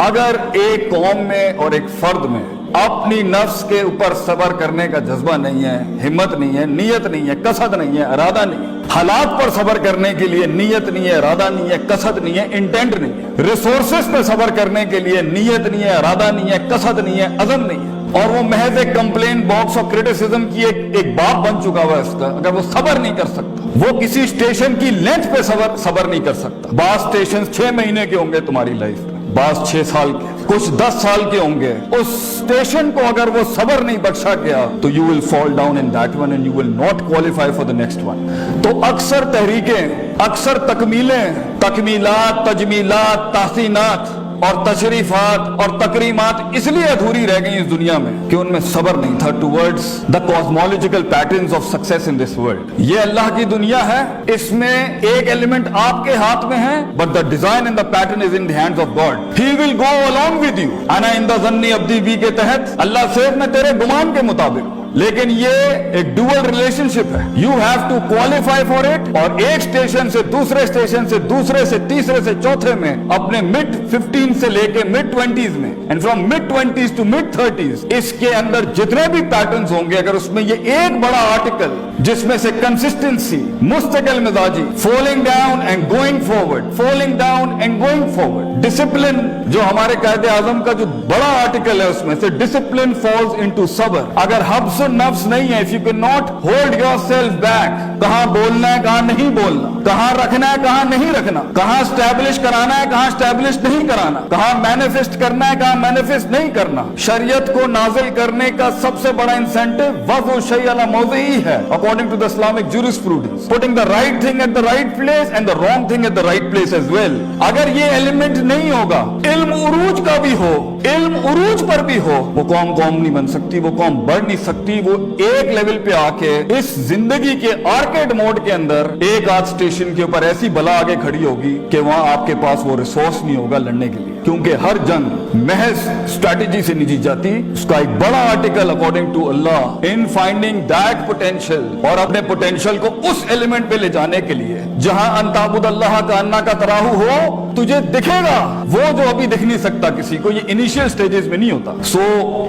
اگر ایک قوم میں اور ایک فرد میں اپنی نفس کے اوپر صبر کرنے کا جذبہ نہیں ہے، ہمت نہیں ہے، نیت نہیں ہے، قصد نہیں ہے، ارادہ نہیں ہے، حالات پر صبر کرنے کے لیے نیت نہیں ہے، ارادہ نہیں ہے، قصد نہیں ہے، انٹینٹ نہیں ہے، ریسورسز پہ صبر کرنے کے لیے نیت نہیں ہے، ارادہ نہیں ہے، قصد نہیں ہے، عزم نہیں ہے، اور وہ محض ایک کمپلین باکس اور کرٹیسزم کی ایک باب بن چکا ہوا ہے اس کا، اگر وہ صبر نہیں کر سکتا، وہ کسی اسٹیشن کی لینتھ پہ صبر نہیں کر سکتا. بعض اسٹیشن 6 مہینے کے ہوں گے تمہاری لائف میں، بعض 6 سال کے، کچھ 10 سال کے ہوں گے. اس اسٹیشن کو اگر وہ صبر نہیں بخشا گیا تو you will fall down in that one and you will not qualify for the next one. تو اکثر تحریکیں، اکثر تکمیلات، تجمیلات، تحسینات اور تشریفات اور تکریمات اس لیے ادھوری رہ گئی اس دنیا میں کہ ان میں صبر نہیں تھا towards the cosmological patterns of success in this world. یہ اللہ کی دنیا ہے، اس میں ایک ایلیمنٹ آپ کے ہاتھ میں ہے but the design and the pattern is in the hands of God. He will go along with you. انا عند ظن عبدی بی کے تحت اللہ صرف میں تیرے گمان کے مطابق، لیکن یہ ایک ڈوئل ریلیشن شپ ہے. You have to qualify for it, اور ایک اسٹیشن سے دوسرے اسٹیشن سے دوسرے سے تیسرے سے چوتھے میں اپنے mid 15 سے لے کے mid 20s میں، and from mid 20s to mid 30s، اس کے اندر جتنے بھی پیٹرنز ہوں گے، اگر اس میں یہ ایک بڑا آرٹیکل جس میں سے کنسسٹنسی، مستقل مزاجی، falling down and going forward, falling down and going forward, discipline جو ہمارے قائد اعظم کا جو بڑا آرٹیکل ہے اس میں سے ڈسپلن فالز انٹو صبر. اگر حبس نفس نہیں ہے، if you cannot hold yourself back، کہاں بولنا ہے کہاں نہیں بولنا، کہاں رکھنا ہے کہاں نہیں رکھنا، کہاں اسٹیبلش کرانا ہے کہاں اسٹیبلش نہیں کرانا، کہاں مینیفیسٹ کرنا ہے کہاں مینیفیسٹ نہیں کرنا. شریعت کو نازل کرنے کا سب سے بڑا انسینٹو وضع الشیء علی موضعہ ہے according to the Islamic jurisprudence، putting the right thing at the right place and the wrong thing at the right place as well. اگر یہ ایلیمنٹ نہیں ہوگا، علم عروج کا بھی ہو، علم عروج پر بھی ہو، وہ قوم نہیں بن سکتی، وہ قوم بڑھ نہیں سکتی. وہ ایک لیول پہ آ کے اس زندگی کے آرکیڈ موڈ کے اندر ایک آدھ اسٹیشن کے اوپر ایسی بلا آگے کھڑی ہوگی کہ وہاں آپ کے پاس وہ ریسورس نہیں ہوگا لڑنے کے لیے، کیونکہ ہر جنگ محض اسٹریٹجی سے نہیں جیت جاتی. اس کا ایک بڑا آرٹیکل اکارڈنگ ٹو اللہ ان فائنڈنگ دیٹ پوٹینشیل، اور اپنے پوٹینشیل کو اس ایلیمنٹ پہ لے جانے کے لیے جہاں ان تعبد اللہ کا انا کا تراہو ہو، تجھے دکھے گا وہ جو ابھی دکھ نہیں سکتا کسی کو. یہ انیشیل سٹیجز میں نہیں ہوتا. سو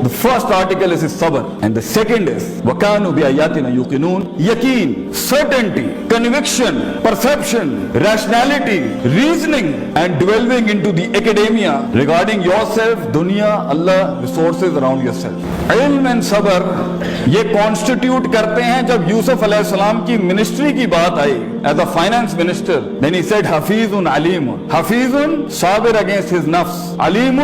the first article is صبر and the second is وَكَانُوا بِآيَاتِنَا يُوقِنُونَ. یقین، certainty, conviction, perception, rationality, reasoning and delving into the academia regarding yourself, دنیا، اللہ، resources around yourself. علم and صبر یہ constitute کرتے ہیں. جب یوسف علیہ السلام کی منسٹری کی بات آئی as a finance minister, then he said Hafeez Aleem, Hafeez Sabir against his نفس، علیم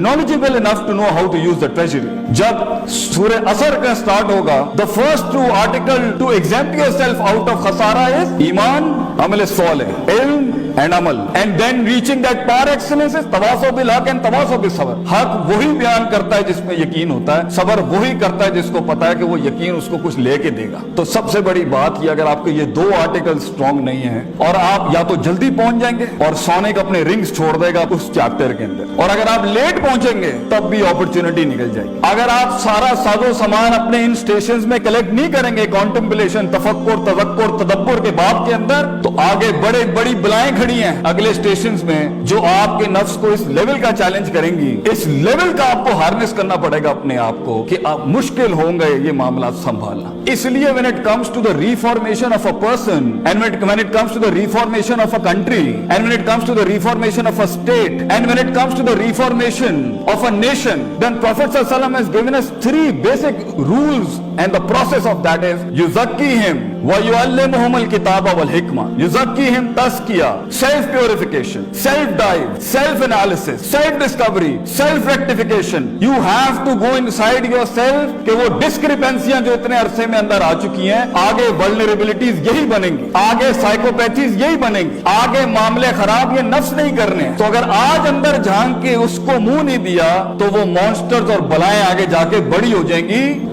knowledgeable enough to know how to use the treasury. جب سورہ اثر کا سٹارٹ ہوگا، the first two article to exempt yourself out of خسارہ is ایمان، عمل صالح، علم and عمل, and then reaching that par excellence is تواصو بالحق and تواصو بالصبر. حق وہی بیان کرتا ہے جس میں یقین ہوتا ہے، صبر وہی کرتا ہے جس کو پتا ہے کہ وہ یقین اس کو کچھ لے کے دے گا. تو سب سے بڑی بات یہ، اگر آپ کے یہ دو آرٹیکل سٹرونگ نہیں ہیں، اور آپ یا تو جلدی پہنچ جائیں گے اور سونے کا اپنے رنگز چھوڑ دے گا اس چیپٹر کے اندر، اور اگر آپ لیٹ پہنچیں گے تب بھی اپرچونٹی نکل جائے گی. اگر آپ سارا ساز و سامان اپنے ان سٹیشنز میں کلیکٹ نہیں کریں گے، کانٹمپلیشن، تفکر، تذکر، تدبر کے باب کے اندر، تو آگے بڑی بلائیں کھڑی ہیں اگلے سٹیشنز میں جو آپ کے نفس کو اس لیول کا چیلنج کریں گی. اس لیول کا آپ کو ہارنس کرنا پڑے گا اپنے آپ کو کہ آپ مشکل ہوں گے یہ معاملات سنبھالنا. اس لیے when it comes to the reformation of a person, and when it comes to the reformation of a country, and when it comes to the reformation of a state, and when it comes to the reformation of a nation, then Prophet ﷺ has given us 3 basic rules, and the process of that is yuzakkihim wa yuallimuhum al-kitaba wal hikma. Yuzakkihim tazkiyah, self purification, self dive, self analysis, self discovery, self rectification. You have to go inside yourself کہ وہ ڈسکریپنسیاں جو اتنے عرصے میں اندر آ چکی ہیں، آگے vulnerabilities یہی بنیں گی، آگے سائیکوپیتھیز یہی بنیں گی، آگے معاملے خراب یہ نفس نہیں کرنے. تو اگر آج اندر جھانک کے اس کو منہ نہیں دیا تو وہ مانسٹرز اور بلائیں آگے جا کے بڑی ہو جائیں گی.